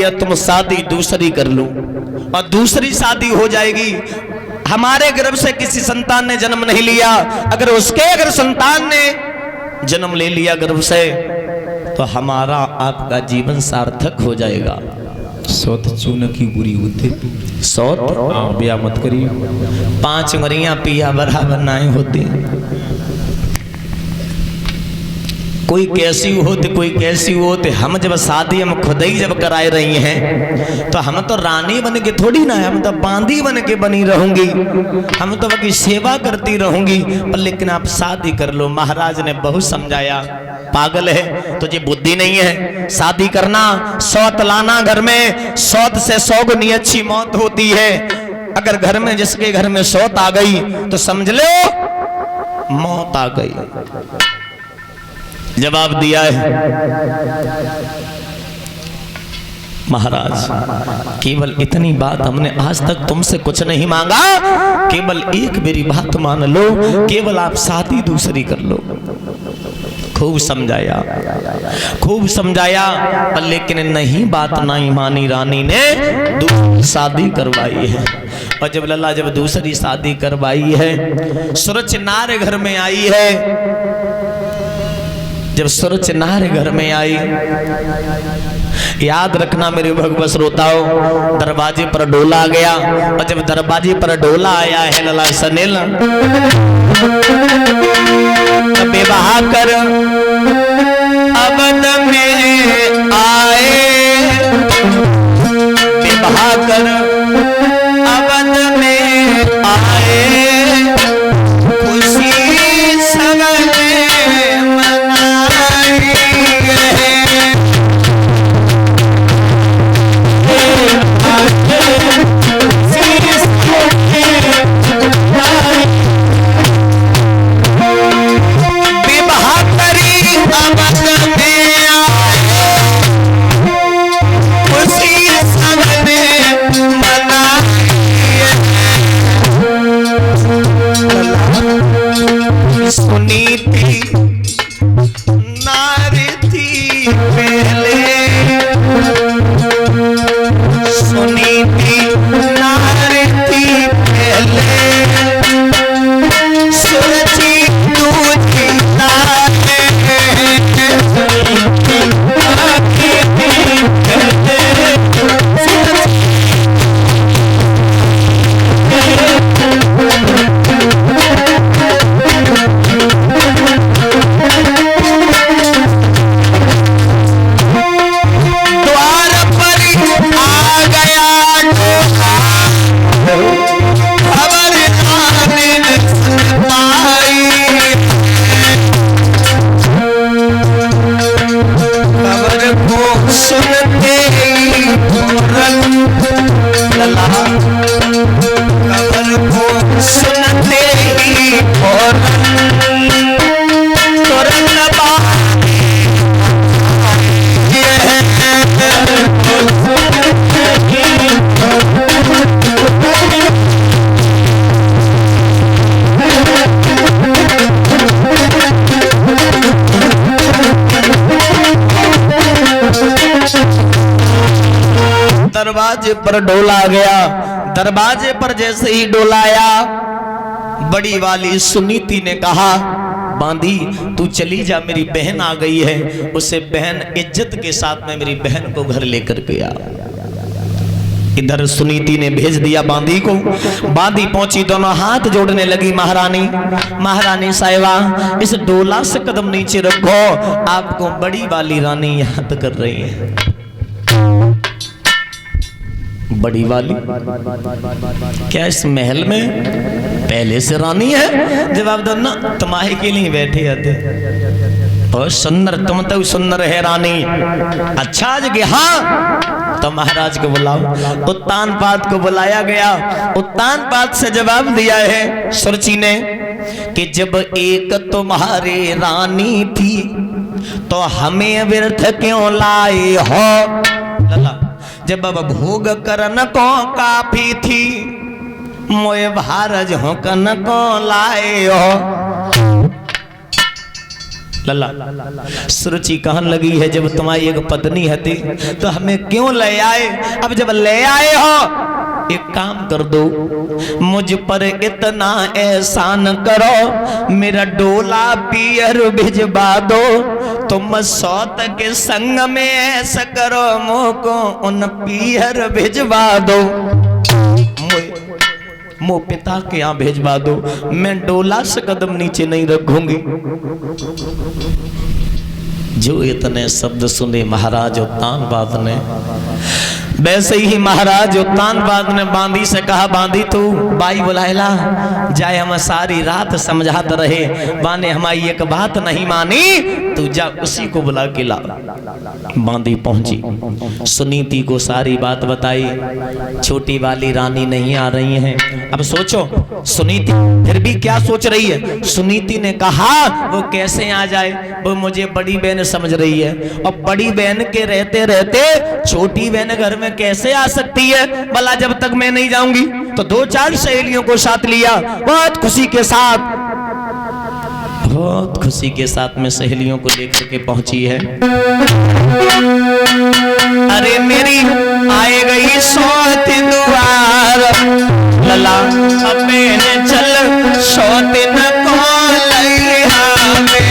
दिया तुम शादी दूसरी कर लो और दूसरी शादी हो जाएगी। हमारे गर्भ से किसी संतान ने जन्म नहीं लिया, अगर संतान ने जन्म ले लिया गर्भ से तो हमारा आपका जीवन सार्थक हो जाएगा। सौत चून की बुरी होती सौत ब्याह मत करिए। 5 उंगलियां पिया बराबर नाई होती। कोई कैसी हो तो कोई कैसी हो तो हम जब शादी हम खुद ही जब कराए रही हैं तो हम तो रानी बन के थोड़ी ना, हम तो बांदी बन के बनी रहूंगी, हम तो वकी सेवा करती रहूंगी। पर लेकिन आप शादी कर लो। महाराज ने बहुत समझाया, पागल है तुझे बुद्धि नहीं है, शादी करना सौत लाना घर में, सौत से 100 गुनी अच्छी मौत होती है। अगर घर में जिसके घर में सौत आ गई तो समझ लो मौत आ गई। जवाब दिया है महाराज, केवल इतनी बात हमने आज तक तुमसे कुछ नहीं मांगा, केवल एक मेरी बात मान लो, केवल आप शादी दूसरी कर लो। खूब समझाया पर लेकिन नहीं बात नहीं मानी। रानी ने दूसरी शादी करवाई है और जब लल्ला जब दूसरी शादी करवाई है, सूरज नार घर में आई है। जब सूरज नार घर में आई, याद रखना मेरे भगवत श्रोताओं, दरवाजे पर डोला गया और जब दरवाजे पर डोला आया है लला सनेल विवाह कर अवध में आए, विवाह कर अवध में आए, खुशी सगले मनाई है। विवाह करी अवध में आए, खुशी सगले सुनी थी नारी थी पहले, सुनी थी नारी थी पहले, सुरजी दूजी नारे दरवाजे पर डोला गया। दरवाजे पर जैसे ही डोलाया, बड़ी वाली सुनीति ने कहा, बांधी तू चली जा, मेरी बहन आ गई है। उसे बहन इज्जत के साथ में मेरी बहन को घर लेकर गया। इधर सुनीति ने भेज दिया बांदी को। बांदी पहुंची, दोनों हाथ जोड़ने लगी। महारानी साहिबा, इस डोला से कदम नीचे रखो, आपको बड़ी वाली रानी याद कर रही है। बड़ी वाली क्या इस महल में पहले से रानी है? जवाब दो ना, तुम्हारे के लिए बैठे आते। और सुंदर, तुम तो सुंदर है रानी। अच्छा आज के हाँ, तो महाराज को बुलाओ। उत्तानपाद को बुलाया गया। उत्तानपाद से जवाब दिया है सुरची ने कि जब एक तुम्हारी रानी थी तो हमें व्यर्थ क्यों लाए हो? लला, जब अब भोग करन को काफी थी, मोए भारज हो कन को लाए हो। लल्ला सुरुचि कहन लगी है, जब तुम्हारी एक पत्नी हती तो हमें क्यों ले आए? अब जब ले आए हो, एक काम कर दो, मुझ पर इतना एहसान करो, मेरा डोला पियर भिजवा दो। तुम सौत के संग में ऐसा करो, मोको उन पियर भिजवा दो। मो पिता के यहाँ भेजवा दो, मैं डोला से कदम नीचे नहीं रखूंगी। जो इतने शब्द सुने महाराज उत्तानपाद ने, वैसे ही महाराज उत्तानपाद ने बांदी से कहा, बांदी तू बाई बुलाएला जाए, हम सारी रात समझाते रहे, बाने हमारी एक बात नहीं मानी, तू जा उसी को बुला के ला। बांदी पहुंची, सुनीति को सारी बात बताई, छोटी वाली रानी नहीं आ रही हैं। अब सोचो सुनीति फिर भी क्या सोच रही है। सुनीति ने कहा वो कैसे आ जाए, वो मुझे बड़ी बहन समझ रही है, और बड़ी बहन के रहते रहते छोटी बहन घर में कैसे आ सकती है भला। जब तक मैं नहीं जाऊंगी तो 2-4 सहेलियों को साथ लिया, बहुत खुशी के साथ में सहेलियों को लेकर के पहुंची है। अरे मेरी आए गई सौत द्वार, लला अब मैंने चल सौतिन को लिया में।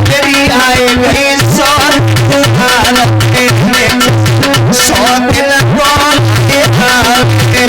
मेरी आए गई सौत द्वार, सौतिन को लिया में।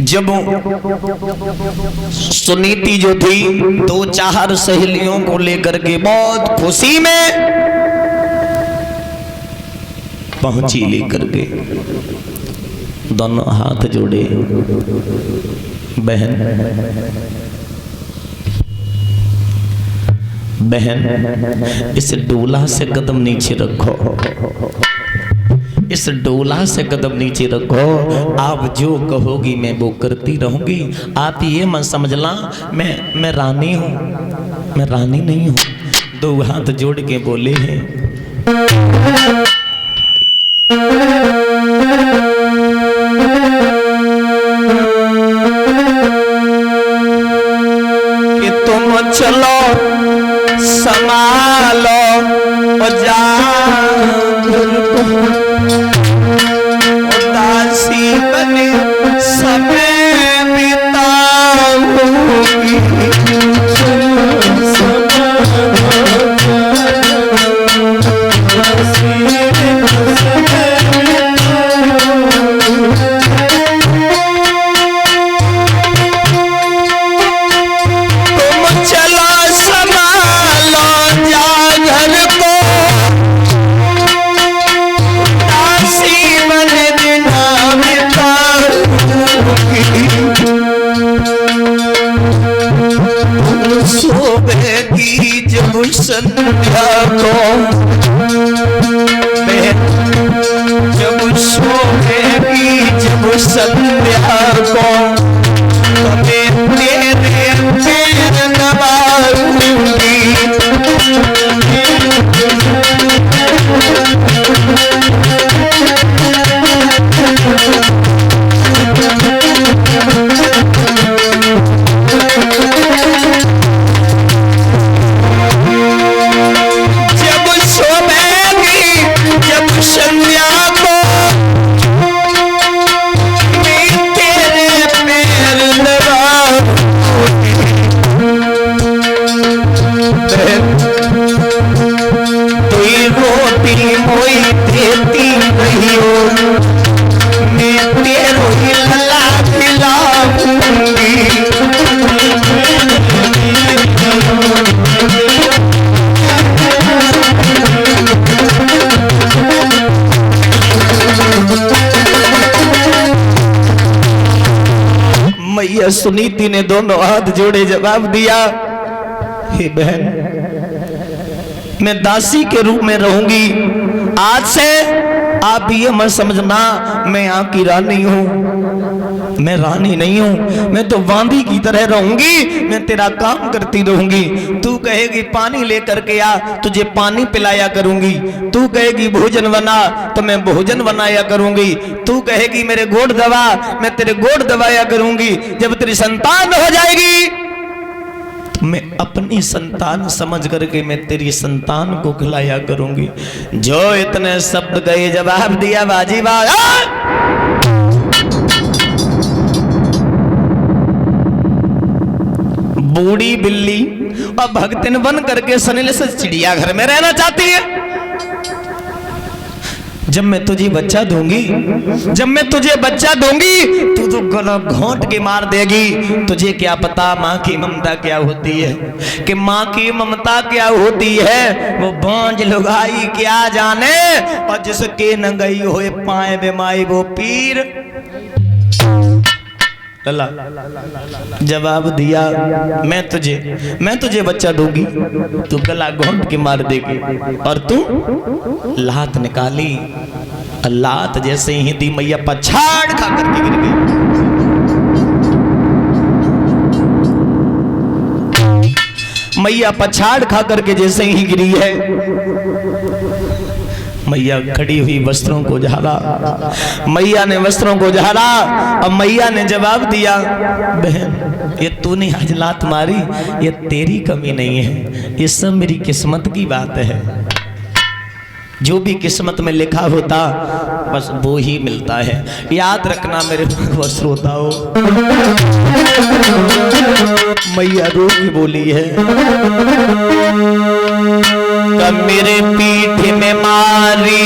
जब सुनीति जो थी 2-4 सहेलियों को लेकर के बहुत खुशी में पहुंची, लेकर के दोनों हाथ जोड़े, बहन बहन इस डोला से कदम नीचे रखो, इस डोला से कदम नीचे रखो, आप जो कहोगी मैं वो करती रहूंगी। आप ये मत समझना मैं रानी हूँ, मैं रानी नहीं हूँ। 2 हाथ जोड़ के बोले हैं, कि तुम चलो संभालो जा उदासी बने समय बिताऊंगी। संध्या को जब सोएगी, जब संध्या को मैं तेरे पैर दबाऊंगी। देखकर सुनीति ने दोनों हाथ जोड़े जवाब दिया, हे बहन, मैं दासी के रूप में रहूंगी। आज से आप ये मत समझना मैं यहाँ की रानी हूँ, मैं रानी नहीं हूँ, मैं तो वांदी की तरह रहूंगी, मैं तेरा काम करती रहूंगी। तू कहेगी पानी लेकर के आ, तुझे पानी पिलाया करूंगी। तू कहेगी भोजन बना, तो मैं भोजन बनाया करूंगी। तू कहेगी मेरे गोड़ दबा, मैं तेरे गोड़ दबाया करूंगी। जब तेरी संतान हो जाएगी तो मैं अपनी संतान समझ करके मैं तेरी संतान को खिलाया करूंगी। जो इतने शब्द गए जवाब दिया बाजी बाज, बूढ़ी बिल्ली और भगतिन बन करके सनील से चिड़ियाघर में रहना चाहती है। जब मैं तुझे बच्चा दूंगी, जब मैं तुझे बच्चा दूंगी, तू तो गला घोंट के मार देगी। तुझे क्या पता माँ की ममता क्या होती है, कि माँ की ममता क्या होती है वो बांझ लुगाई क्या जाने। और जिसके न गई होए पाए बेमाई वो पीर। जवाब दिया, मैं तुझे बच्चा दूंगी, तू गला घोंट के मार देगी। और तू लात निकाली, लात जैसे ही दी मैया पछाड़ खा करके गिर गई। मैया पछाड़ खा करके जैसे ही गिरी है, मैया खड़ी हुई वस्त्रों को झाड़ा, मैया ने वस्त्रों को झाड़ा और मैया ने जवाब दिया, बहन ये तूने आज लात मारी, ये तेरी कमी नहीं है, ये सब मेरी किस्मत की बात है। जो भी किस्मत में लिखा होता बस वो ही मिलता है। याद रखना मेरे श्रोताओं। मैया रो के बोली है, कब मेरे पीठ में मारी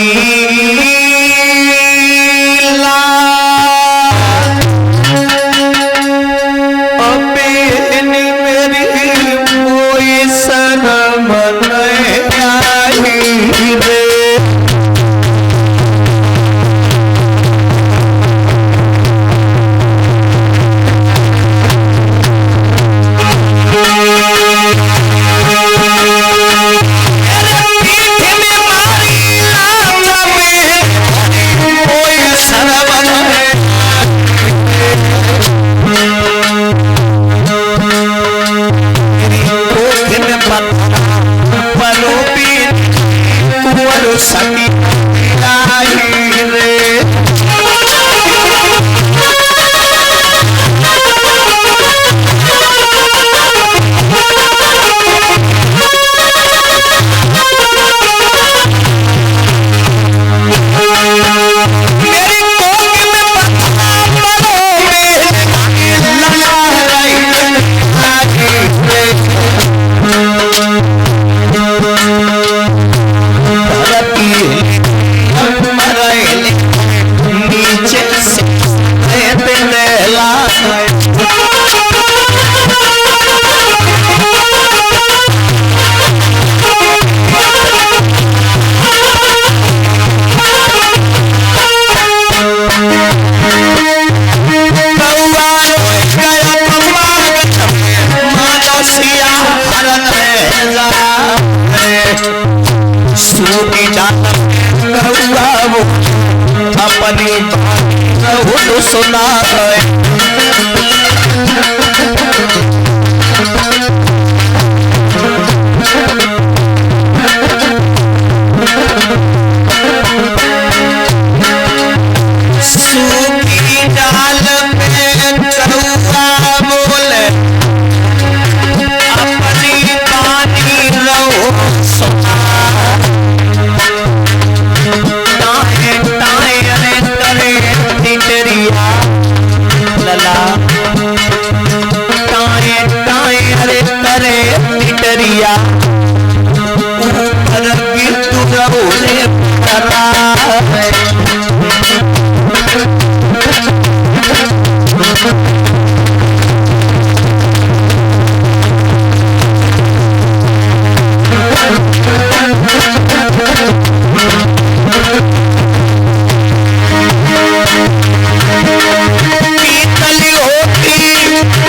अपनी सुना सूखी डाल में कौआ बोले अपनी पानी रहो सुना। लला टाए टाए अरे करे पिटरिया ऊपर गिट्टू रहोले करा है। पीतली होती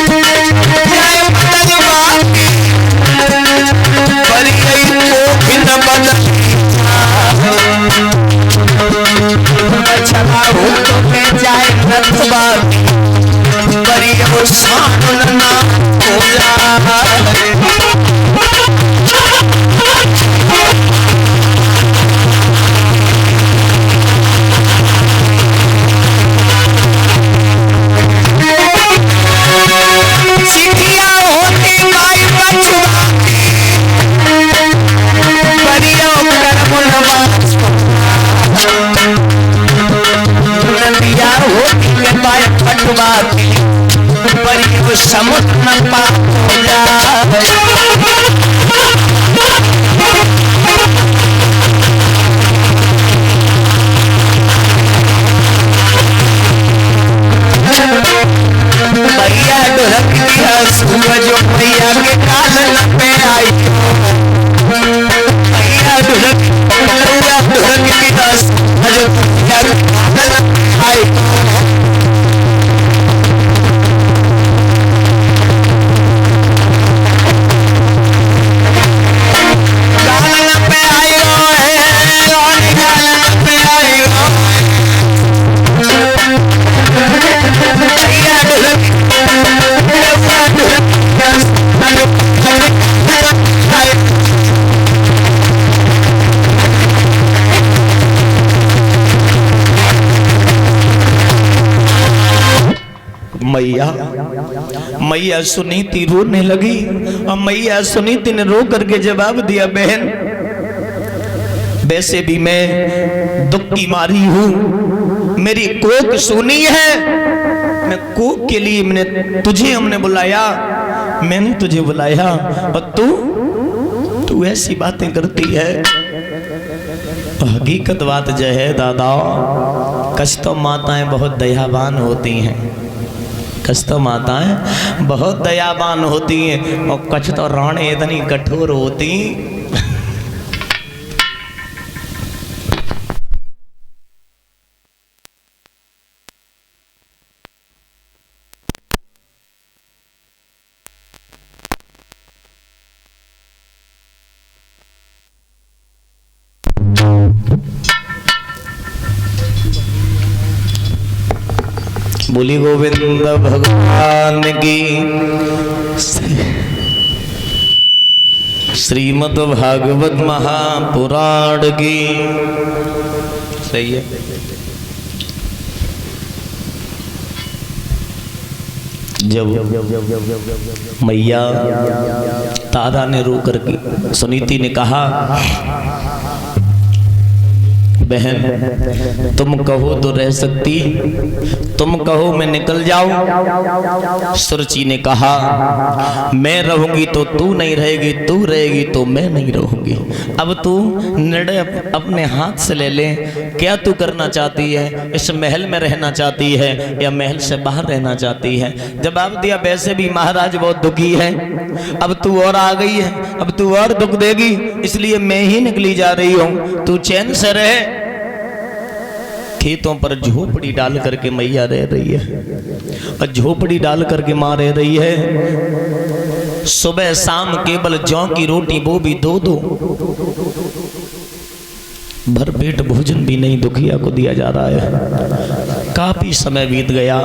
समुद्र न पार हो जाए। भैया ढोलक दिया सूरज भैया के काल न पे आई। भैया ढोलक दिया सूरज भैया के काल न पे आई। मैया मैया सुनीति रोने लगी और मैया सुनीति ने रो करके जवाब दिया, बहन वैसे भी मैं दुख की मारी हूं, मेरी कोक सुनी है, मैं कोक के लिए हमने बुलाया, मैंने तुझे बुलाया और तू ऐसी बातें करती है। हकीकत बात जो है दादा, कष्टों माताएं बहुत दयावान होती हैं, कष्टों माताएं बहुत दयावान होती हैं और कछ तो राणे इतनी कठोर होती। बोली गोविंद भगवान की। श्रीमद् भागवत महापुराण की। सही है। जब मैया तारा ने रो करके सुनीति ने कहा, बहन तुम कहो तो रह सकती, तुम कहो मैं निकल जाऊं। सुरची ने कहा, मैं रहूंगी तो तू नहीं रहेगी, तू रहेगी तो मैं नहीं रहूंगी। अब तू निर्णय अपने हाथ से ले ले, क्या तू करना चाहती है? इस महल में रहना चाहती है या महल से बाहर रहना चाहती है? जवाब दिया, वैसे भी महाराज बहुत दुखी है, अब तू और आ गई है, अब तू और दुख देगी, इसलिए मैं ही निकली जा रही हूं, तू चैन से रहे। खेतों पर झोपड़ी डाल करके मैया रह रही है और झोपड़ी डाल करके माँ रह रही है। सुबह शाम केवल जौ की रोटी, वो भी दो भरपेट भोजन भी नहीं दुखिया को दिया जा रहा है। काफी समय बीत गया।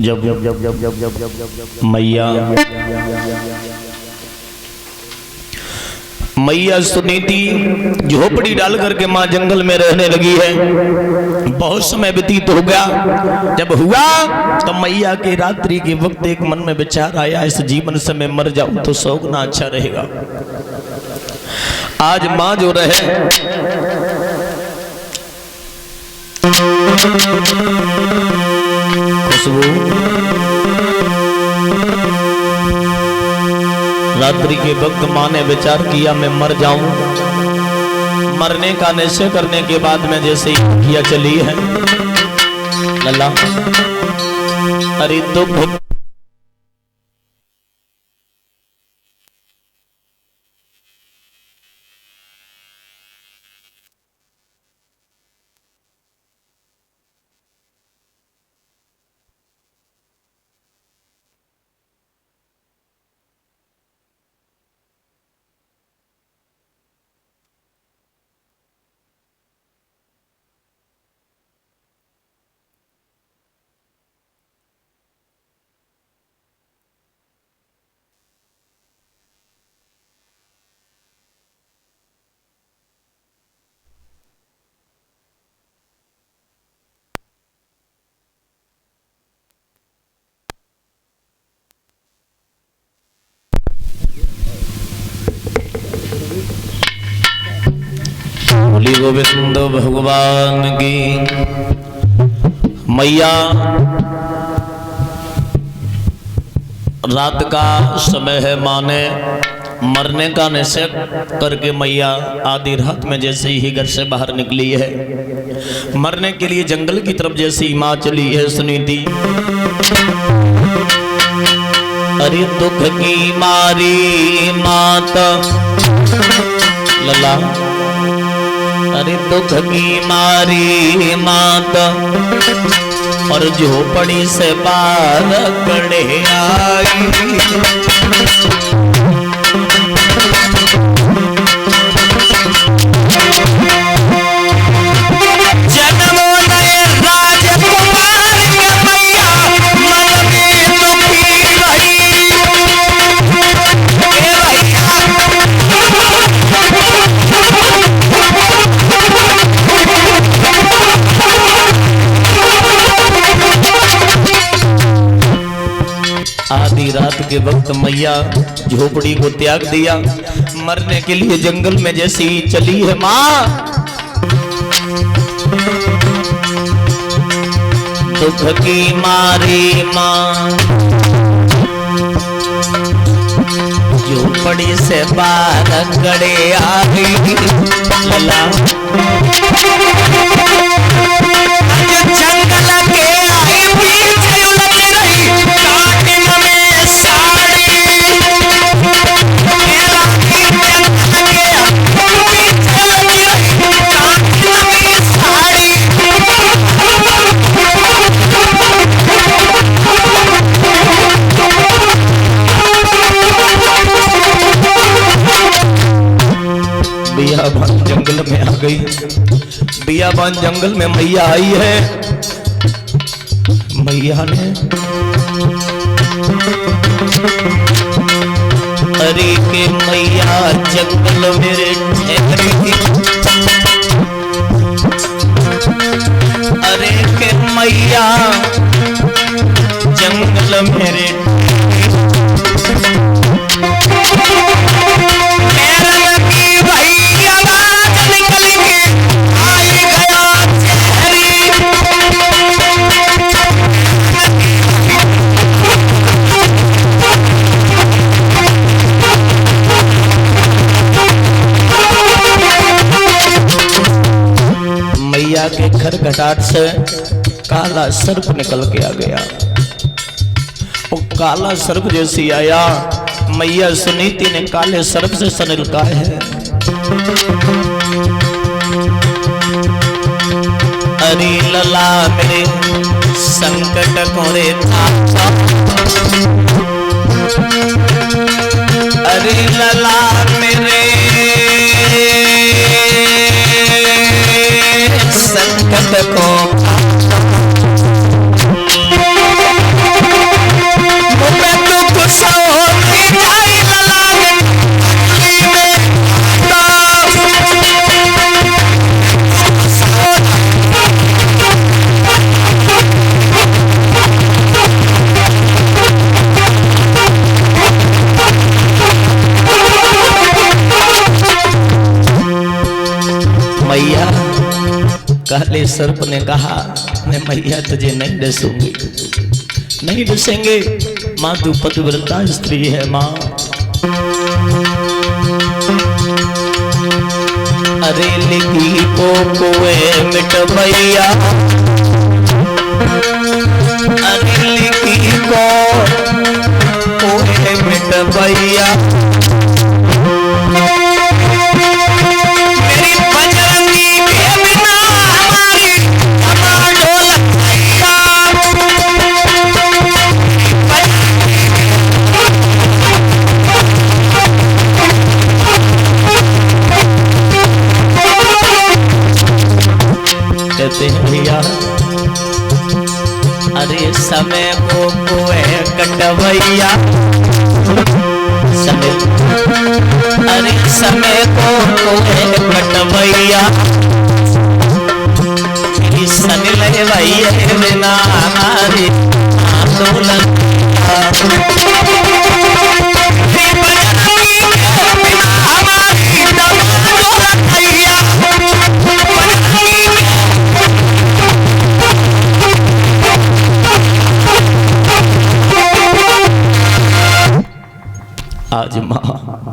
जब मैया सुनीति झोपड़ी डाल करके माँ जंगल में रहने लगी है। बहुत समय व्यतीत हो गया। जब हुआ तो मैया के रात्रि के वक्त एक मन में विचार आया, इस जीवन से मैं मर जाऊं तो सोगना अच्छा रहेगा। आज माँ जो रहे खुशबू, रात्रि के वक्त माँ ने विचार किया मैं मर जाऊं। मरने का निश्चय करने के बाद में जैसे ही किया चली है लल्ला, अरे दुख बोली गोविंद भगवान की। मैया रात का समय है, माने मरने का निश्चय करके मैया आधी रात में जैसे ही घर से बाहर निकली है, मरने के लिए जंगल की तरफ जैसे ही माँ चली है, सुनी थी अरे दुख की मारी माता लला, अरे दुख की मारी माता और झोपड़ी से बाहर खड़े आई। आधी रात के वक्त मैया झोपड़ी को त्याग दिया, मरने के लिए जंगल में जैसी चली है माँ। दुख की मारी माँ झोपड़ी से बाहर खड़े आई लला, जंगल के आई पीछे उलझ रही बियाबान जंगल में आ गई। बियाबान जंगल में मैया आई है। मैया ने अरे के मैया जंगल मेरे ठहरी, अरे के मैया जंगल मेरे के घर घटाट से काला सर्प निकल के आ गया। वो काला सर्प जैसी आया, मैया सुनीति ने काले सर्प से सनल का है। अरे लला मेरे संकट कोरे था, अरे लला मेरे संकट को मैं तो खुश होती जाई लला मैया काले सर्प ने कहा, मैं मैया तुझे नहीं डसूंगी, नहीं डसेंगे माँ, तू पतिव्रता स्त्री है माँ। अरे लिखी को कोए मिट मैया, अरे लिखी को कोए मिट मैया, भैया अरे समय को कोए कटवैया, समय अरे समय को कोए कटवैया, सन लगे भैया बिना हमारे आंदोलन बिना हमारी आज माँ